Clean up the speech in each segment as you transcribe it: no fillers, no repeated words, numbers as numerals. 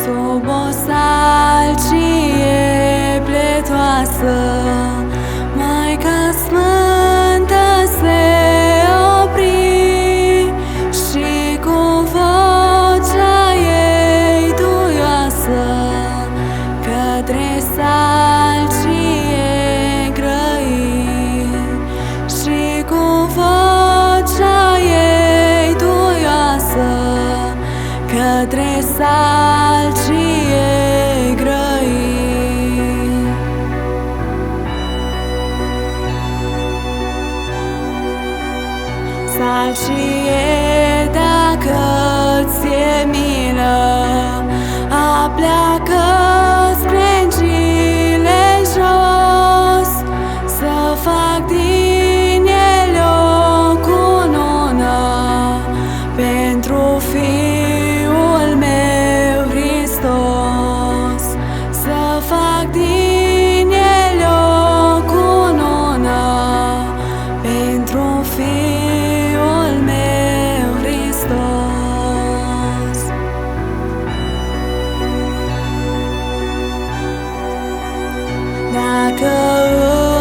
Sub o salcie pletoasă, Maica Sfântă se opri și cu vocea ei duioasă către salcie grăi, și cu vocea ei duioasă către salcie grăi. Salcie, dacă ți-e milă, apleacă sprâncile jos, să fac din ele o cunună pentru Fiul meu Hristos, să fac din ele o cunună pentru Fiul meu Hristos. Dacă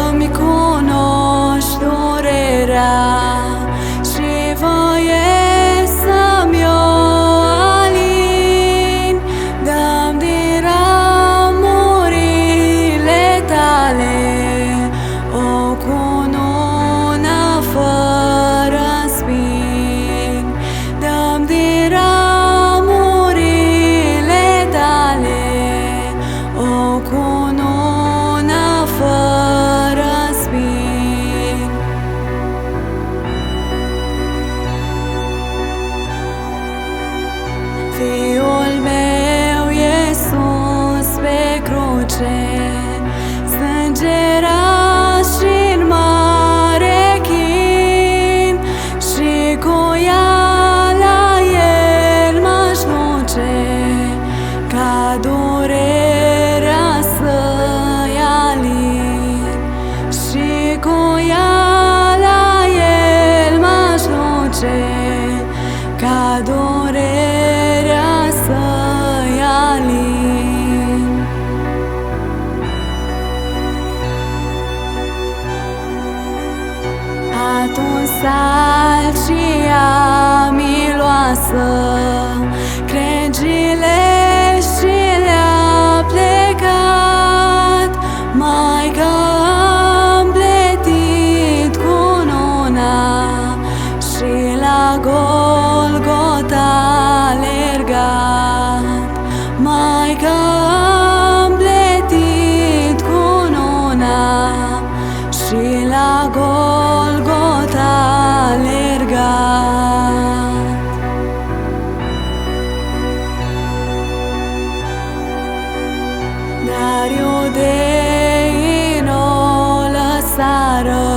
îmi cunoști durerea și voiesc să-mi o alin, dă-mi din ramurile tale o cunună fără spin. Dă-mi din ramurile tale o cunună fără spin. Fiul meu Iisus pe cruce, sângerat și-n mare chin, și cu ea la el m-aș duce, ca durerea să-i alin, și cu ea la el m-aș duce, ca durerea să-i alin. Atunci salcia miloasă crengile și le-a plecat, Maica am pletit cununa și la Golgota alergat. Maica am pletit cununa și la Golgota alergat. Dar iudeii n-o lăsară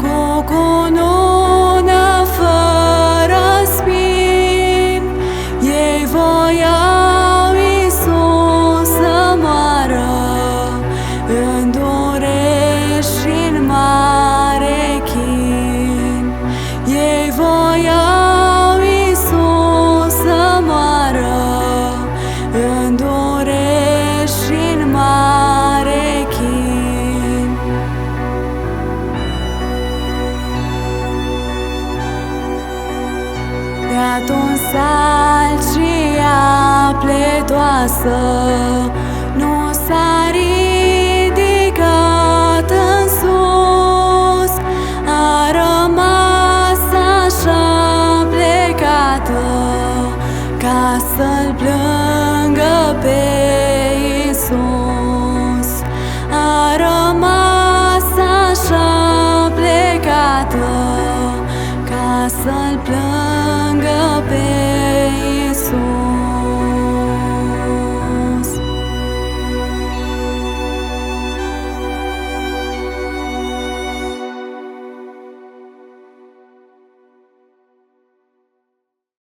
cu cunună fără spin. Ei voiau Iisus să moară în dureri și-n mare chin. Ei voiau Iisus să moară în dureri și-n mare chin. De atunci salcia pletoasă nu s-a